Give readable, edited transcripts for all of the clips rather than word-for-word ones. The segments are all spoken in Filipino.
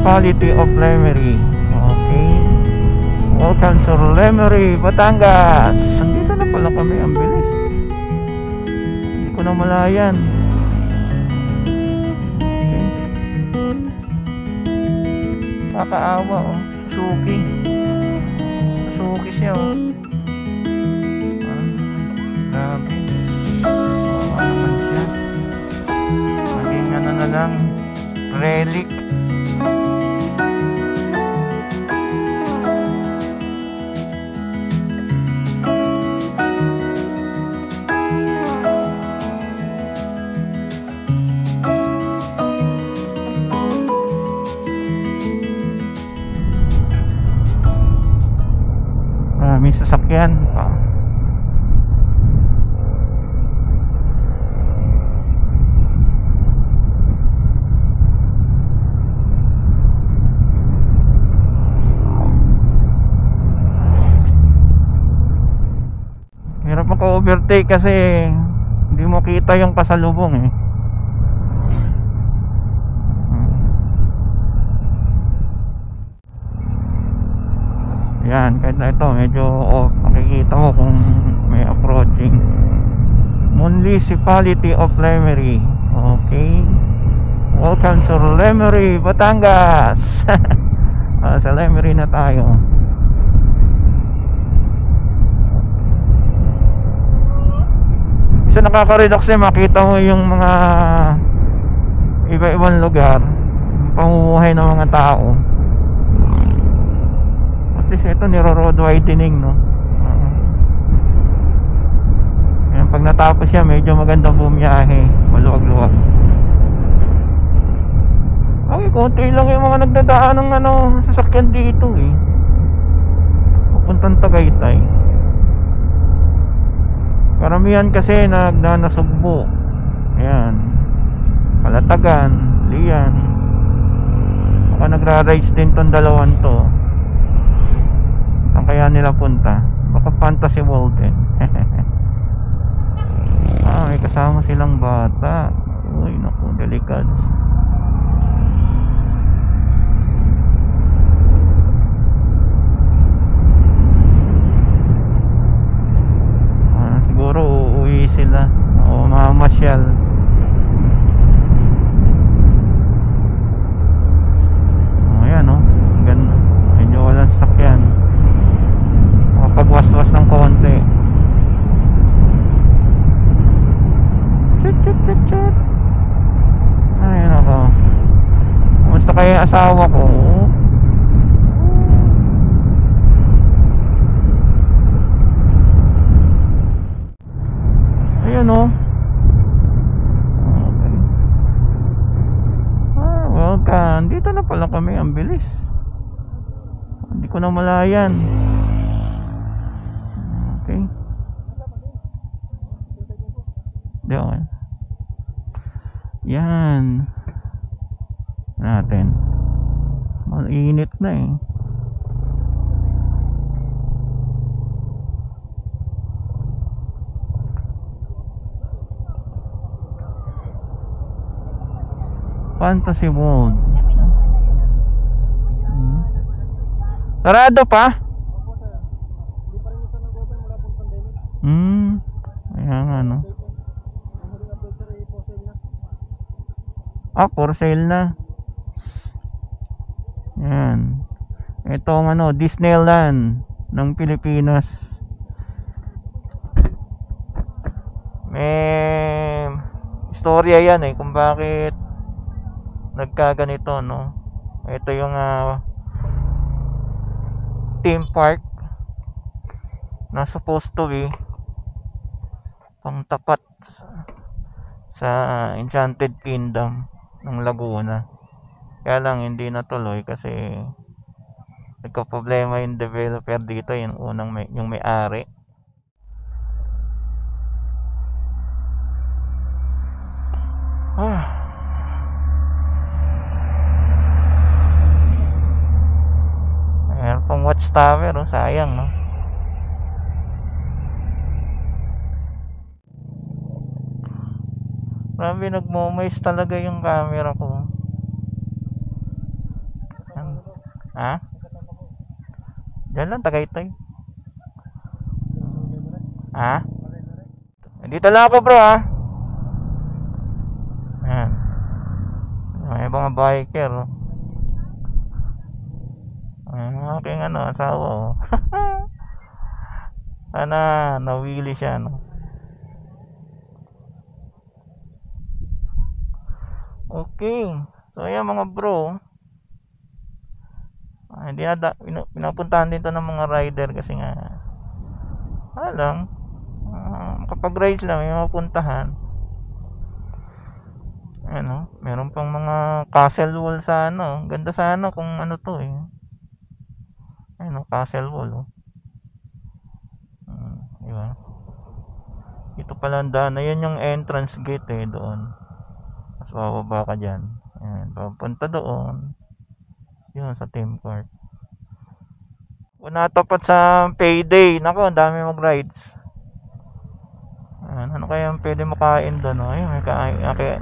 Municipality of Lemery. Okay. Welcome to Lemery, Batangas. Andito na pala kami, ang bilis. Hindi ko na malayan. Okay. Kakaawa oh. Suki. Suki siya oh. Grabe. Ano naman siya. Maging ano na lang. Relic. Maraming sasakyan pa. Hirap maka-overtake kasi hindi mo kita yung pasalubong eh. Yan, kahit na ito medyo makikita mo kung may approaching. Municipality of Lemery. Okay. Welcome to Lemery, Batangas. Sa Lemery na tayo. Isa nakaka-relax eh, makita mo yung mga iba-ibang lugar, yung pamumuhay ng mga tao. At least ito niro-road widening no. Yan, pag natapos siya medyo magandang bumiyahe, maluwag-luwag. Okay, konti lang yung mga nagdadaan ng ano, sasakyan dito eh. Pupuntang Tagaytay. Karamihan kasi nagnanasugbo. Ayan, Kalatagan, Lian. Baka nagra-rides din tong dalawan to. Saan kaya nila punta? Baka Fantasy World din. May kasama silang bata. Uy, naku, delikad. Siguro uuwi sila o mamasyal. Ayan o, ganda. Medyo walang sasakyan. Makapagwaswas ng konti. Chut. Ayan ako. Kumusta kaya yung asawa ko? Ayan o. Okay. Welcome. Dito na pala kami. Ang bilis. Hindi ko na malayan. Okay. Diyan. Yan. Natin. Mainit na eh. Fantasy World. Sarado pa? Ayan nga no. For sale na. Yan. Ito ang ano, Disneyland ng Pilipinas. May istorya yan eh kung bakit nagkaganito no. Ito yung theme park na supposed to be pang tapat sa Enchanted Kingdom ng Laguna. Kaya lang hindi natuloy kasi nagka-problema yung developer dito, yung unang yung may-ari. Ayan pang watchtower, oh, sayang no. Grabe, nagmo-moist talaga yung camera ko. Ha? Diyan lang, Tagaytay. Ha? Dito lang ako bro ha. Ayan. May mga biker. Oh. Ayan, aking asawa. Oh. Sana nawili siya no. Okay. So ayan mga bro. Hindi na pinapuntahan din to ng mga rider kasi nga lang kapag rides lang may mapuntahan. Ano, meron pang mga castle wall sa ganda sa kung to eh. Castle wall oh. Diba? Ito pala ang daan. Ayan yung entrance gate eh doon. Mas bababa ka dyan. Ayan, papunta doon. Yun sa team court. Kung natapat sa payday, nako, ang dami mag-rides. Ano kaya ang pwede makain doon? Oh? Ay, may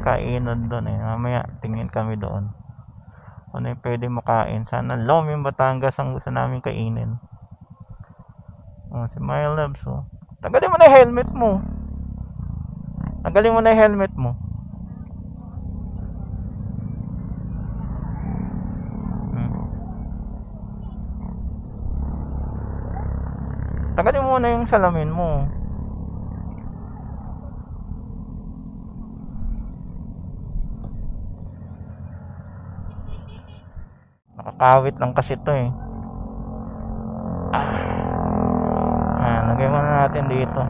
kainan doon eh. Mamaya tingin kami doon. Ano yung pwede makain? Sana Loming Batangas ang gusto namin kainin. Oh, si My Loves oh. Tanggalin mo na yung helmet mo. Tanggalin mo na yung helmet mo. Tanggalin mo na yung salamin mo. Nakakawit lang kasi ito eh. Lagay muna natin dito.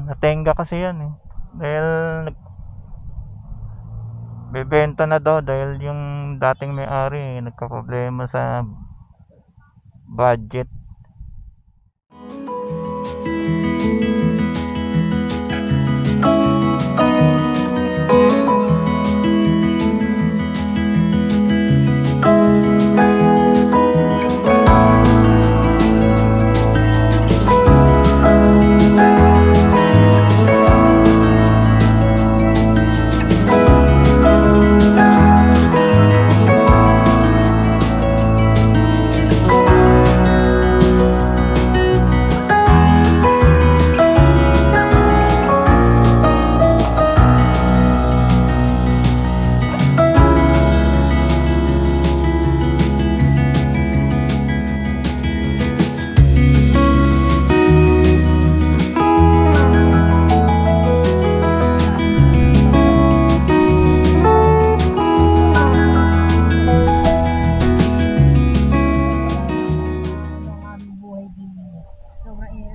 Natenga kasi yan eh. Dahil bebenta na daw dahil yung dating may-ari nagka-problema sa budget.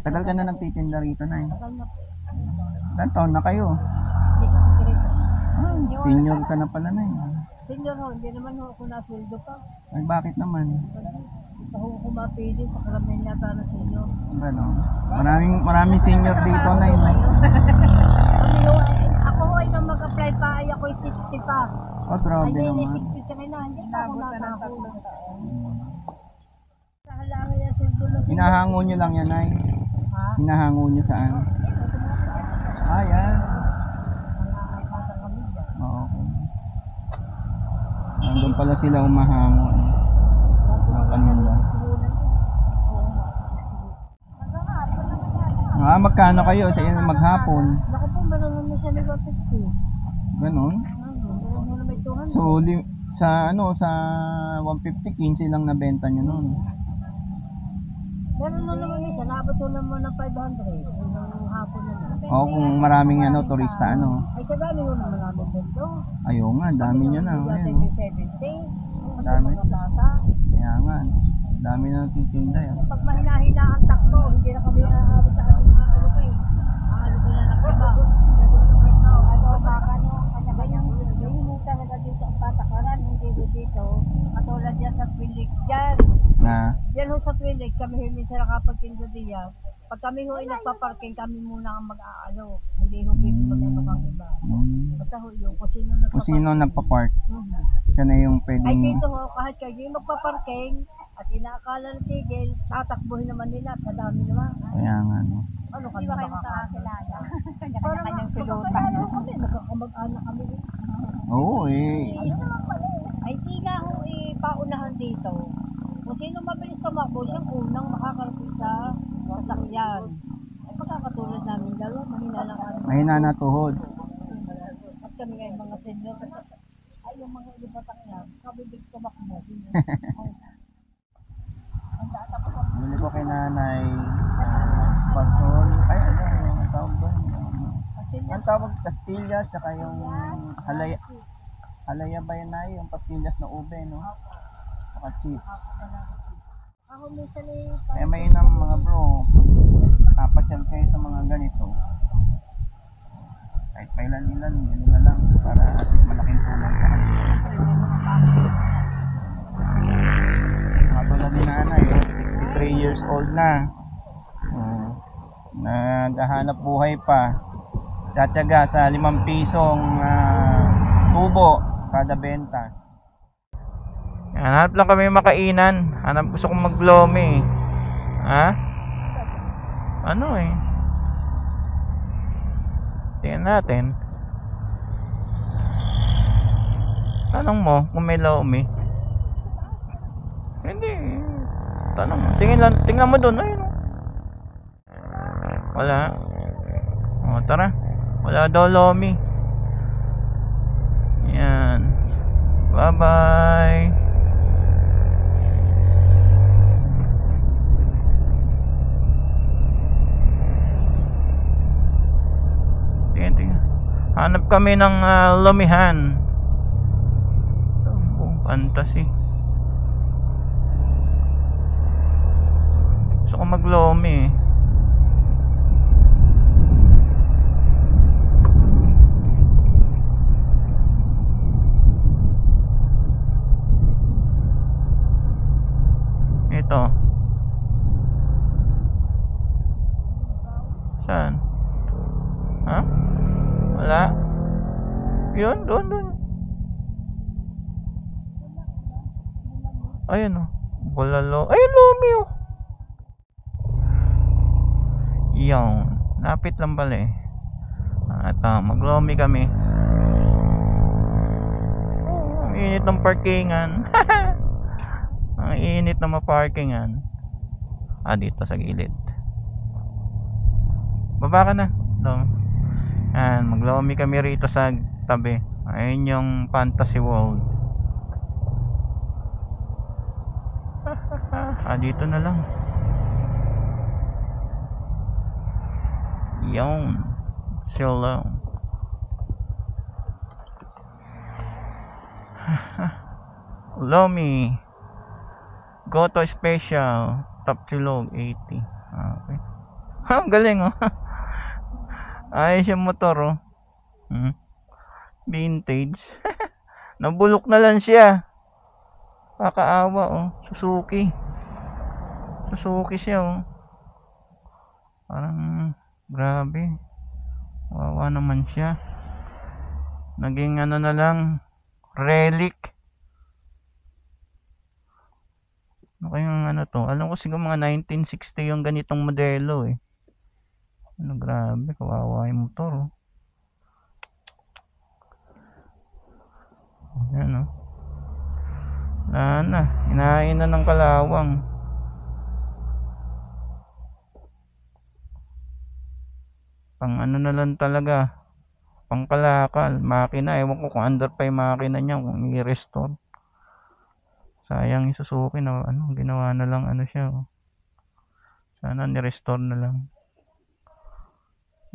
Tagal ka na nagtitinda rito na eh. Ilan taon na kayo? Senior ka na pala na eh. Senior ho, hindi naman ho ako nasweldo pa. Ay bakit naman? Ito ho kumapili sa karamihan yata na senior. Ano? Maraming senior dito na yun. Ako ho ay nang mag-apply pa ay ako'y 60 pa. Oh, grabe Ay naman. 63 na, hindi pa ako nakahulog. Sa halangin yung sweldo na. Hinahango nyo lang yan ay. Ha? Hinahango nyo saan? Yan. Oo. Nandun pala sila umahango. Ang kanila. Magkano kayo sa maghapon? Naku po, meron naman siya ni 150. Ganon? Meron naman may 200. So, sa 150, 15 lang nabenta nyo nun. Meron na naman isa, naabot ko naman ng 500. Yung hapon naman. Oo, kung maraming turista Ay, sa dami ko naman namin dito. Ayaw nga, dami nyo na. Yung Ayun. 70. Dami. Mga bata. Kaya nga, dami na natitinda yan. Pag mahina-hina ang takbo, hindi na kami aabot sa aming mga alupay. Ang alupay na nakiba. Baka kanya-kanyang limutan na dito ang patakaran, hindi dito. Katulad yan sa Philix dyan. Yan ho sa Philix, kami minsan nakapagtinda diyan. Pag kami ho ay nagpa-parking, kami muna ang mag-aalo. Hindi ho pwede mag-ano kang iba. Basta ho yung kung sino Kung sino nagpa-park. Siya na yung Ay pwedeng... dito ho, kahit kayo yung magpaparking at inaakala ng tigil, tatakbuhin naman nila, kadami naman. Kaya nga, no? Ano ka ba kayo makakilala? Kanya-kanyang pilotan. Kami, magkakamag-anak kami. Oo, eh. Ayun naman pala eh. Ay di na ho paunahan dito. Kung sino mabilis tumakbo, siyang unang makakarating sa sasakyan. Ay pagkakatulad namin dalawa, mahina lang kami. Mahina na tuhod. At kami ngayon mga senior, ay yung mga ilibatak niya, kabibig tumakbo. Bili ko kay nanay pasol. Ay, ano yung tawag doon? Ang tawag pastillas, tsaka yung halaya ba yun na yung pastillas na ube, no? Tsaka chips. Ako minsan eh, Kaya mainam mga bro, papasyal kayo sa mga ganito. Kahit pailan-ilan, yun na lang para at least malaking tulong sa kanila. Katulad ni nanay, 63 years old na. Naghahanap buhay pa. Tsatsaga sa 5 pisong tubo kada benta. Hanap lang kami makainan. Hanap, gusto kong maglomi. Ha? Ano eh? Tingnan natin. Tanong mo kung may lomi. Hindi. Tanong mo. Tingnan mo doon. Ayun. Wala. O, tara. Wala daw lomi. Yan. Bye-bye. Tingnan. Hanap kami ng lomihan. Oh, fantasy. Gusto ko maglomi. Ito. Saan? Ha? Wala. Yun, doon. Ayun oh. Bulalo. Ayun, lomi oh. Yan. Napit lang pala eh. At maglomi kami. Ang init ng parkingan. Ang init ng maparkingan. Dito sa gilid. Baba ka na. Yan, maglomi kami rito sa tabi. Ayun yung Fantasy World. Dito na lang. Yon. Silo. Lomi. Goto Special. Top Silog 80. Okay. Galing oh. Ayos yung motor oh. Vintage. Nabulok na lang siya. Kakaawa oh. Suzuki siya oh. Parang grabe. Wawa naman siya. Naging ano na lang, relic. Ano kayang ano to? Alam ko siguro mga 1960 yung ganitong modelo eh. Ano, grabe, kawawa yung motor oh. Ayan oh. Wala na, hinahain na ng kalawang. Pang ano na lang talaga, pang kalakal, makina, ewan ko kung under pa yung makina niya, kung i-restore. Sayang yung Suzuki na ano, ginawa na lang ano siya oh. Sana ni-restore na lang.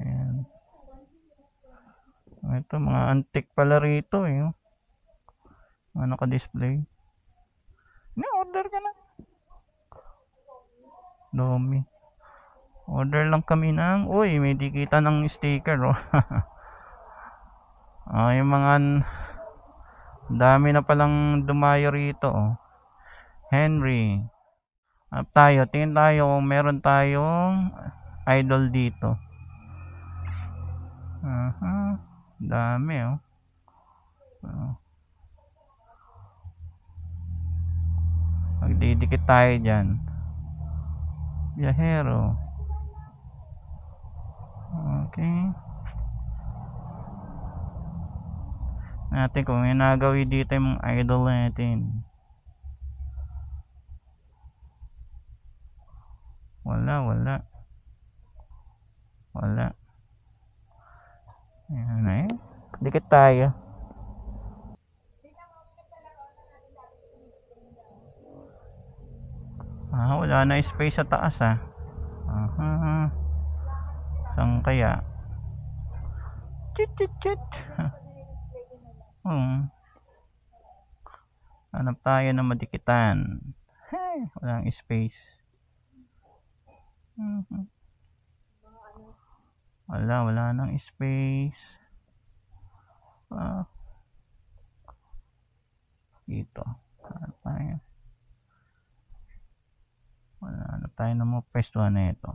Ayan. Ito, mga antique pala rito eh oh. Ano ka-display? Order ka na. Domi. Order lang kami ng, uy, may dikita ng sticker oh. Yung mga dami na palang dumayo rito oh. Henry. Tayo, tingin tayo kung meron tayong idol dito. Dami oh. Didikit tayo dyan. Biyahero. Okay. Natin kung may nagawi dito yung mga idol natin. Wala. Ayan na eh. Dikit tayo. Wala na space sa taas Saan kaya? Chit. Hanap tayo na madikitan. Walang space. Wala nang space. Dito. Hanap tayo ng mga pwestuhan na ito.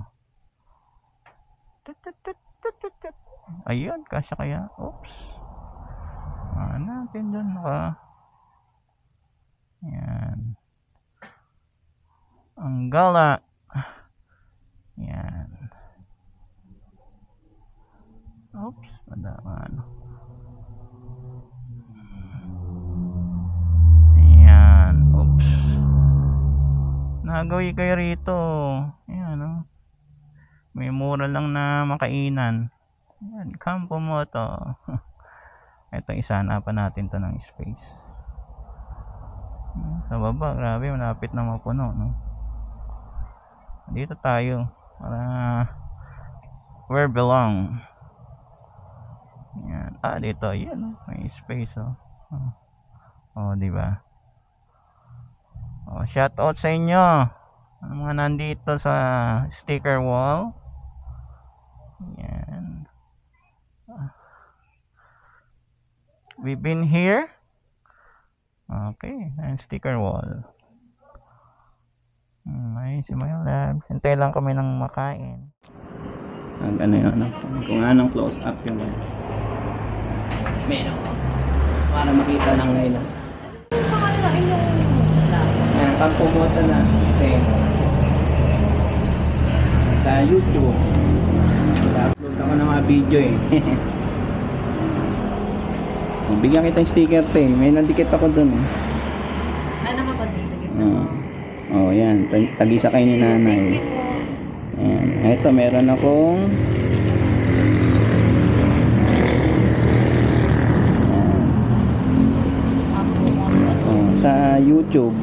Ayun, kasya kaya. Oops. Natin dun yan. Ang gala. Yan. Oops, madama Yan. Oops. Nagawi kayo rito. Yan may mura lang na makainan. Yan, kampo mo to. Ito isa, hanapan natin to ng space. Sa baba, grabe, malapit na mapuno, no? Dito tayo para where belong. Yan. Dito, yan, may space, di ba? Shout out sa inyo. Ang mga nandito sa sticker wall. Yan. We've been here. Okay, and sticker wall. Ay, si my lab. Hintay lang kami ng makain. Kung anong close up yung menu. Para makita ng ngayon. Ayan, kampumoto na. Okay. Sa YouTube. Upload ako ng mga video Bigyan kita yung sticker may nandikit ako dun yan, tagisa kayo ni nanay. Ayan, ito meron akong sa YouTube.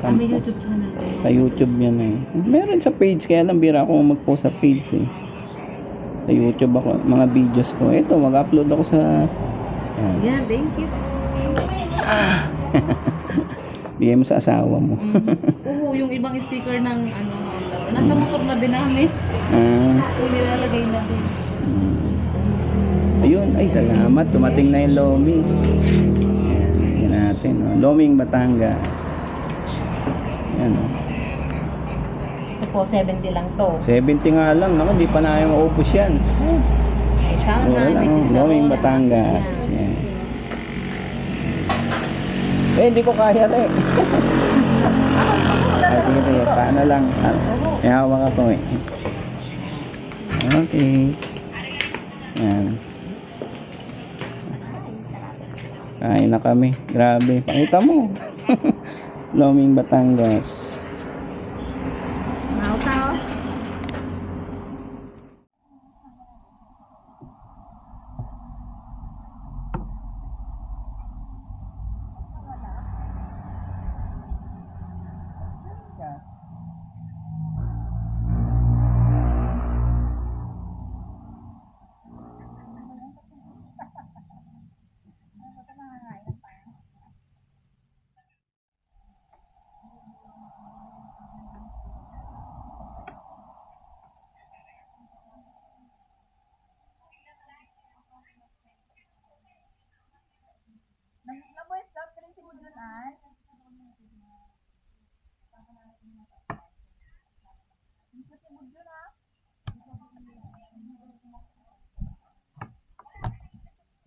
Kami YouTube channel. Sa YouTube yan meron sa page, kaya lang bira ako mag-post sa page sa YouTube ako, mga videos ko. Ito, mag-upload ako sa Yeah, thank you. bigay mo sa asawa mo. Oo, yung ibang sticker ng nasa motor na din namin. Yung nilalagay na din. Ayun, ay salamat, dumating na yung Lomi. Yan natin, Loming Batangas. Yan Ito po, 70 lang to. 70 nga lang, naku, di pa na yung maupos yan. Siya nga, may chicharon. Loming Batangas. Yan. Hindi ko kaya sige, paano lang. May hawak ako Okay. Yan. Kain na kami. Grabe. Pakita mo. Loming Batangas. Tao.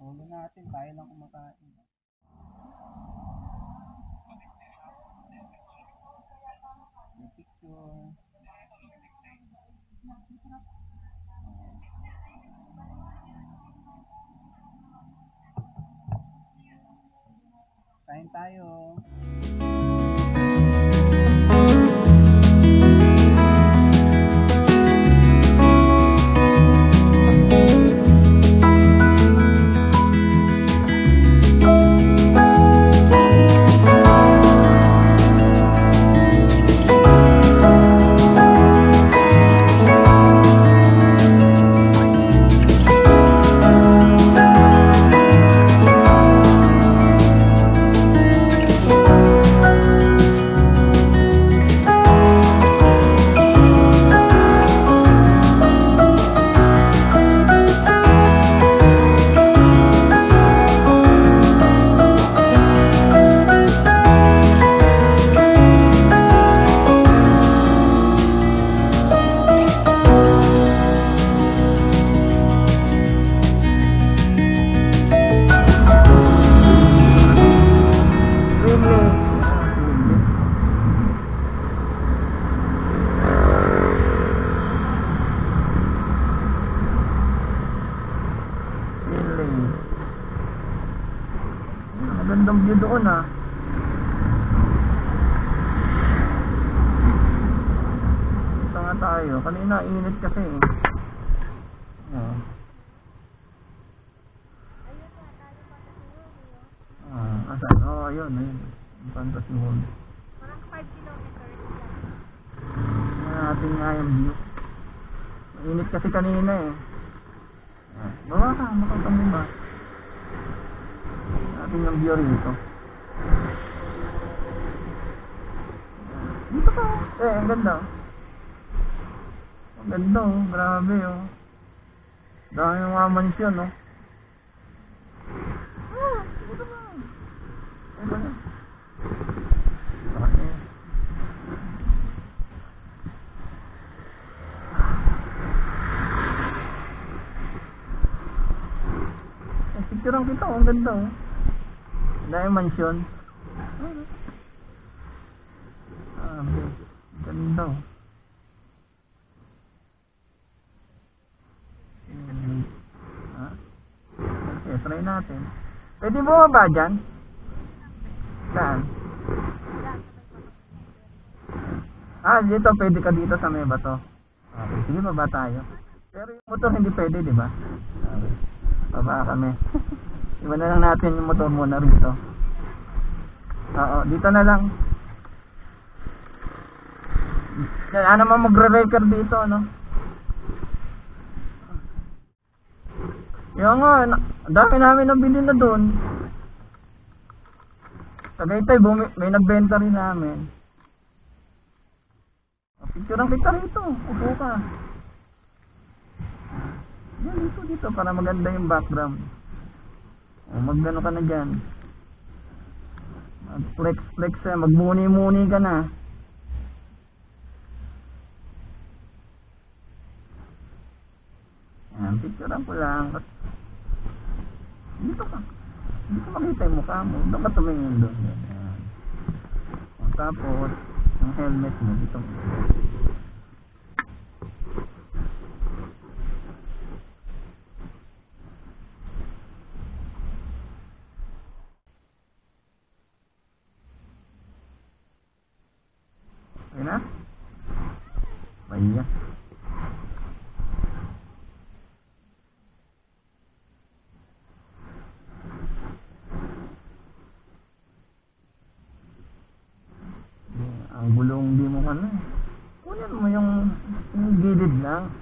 Ulo natin, tayo lang kumakain. Kain tayo. Magandang view doon ah. Ito nga tayo. Kanina init kasi eh. Asan? Oh, ayun. Fantasy World. Parang 5 kilometers. Yan natin nga yung view. Mainit kasi kanina eh. Bawa ka, makakami ba? Natin yung view rito. Dito pa. Ang ganda. Ang ganda oh. Grabe oh. Dami yung mga mansyon oh. Dito pa. Ito na. Picturean kita oh. Ang ganda oh. Dahil mansyon. Ganda oh. Okay, try natin. Pwede mo ba dyan? Saan? Dito pwede ka dito sa may bato. Okay, sige baba tayo. Pero yung motor hindi pwede, di ba? Okay. Baba kami. Iwan na lang natin yung motor muna rito. Oo, dito na lang. Yan, naman magre-record dito, ano? Yung nga, dami namin nabili na doon. Tagaytay, may nagbenta rin namin. Picturean kita rito. Upo ka. Yan, dito, para maganda yung background. Magano ka na dyan. Flex, magmuni-muni ka na. Yan, picturean ko lang. Dito ka. Dito makita yung mukha mo. Doon ka tumingin doon. Yan. Tapos, yung helmet mo dito. Okay na? Bahiya. Ang gulong di mo ka na. Kunin mo yung gilid lang.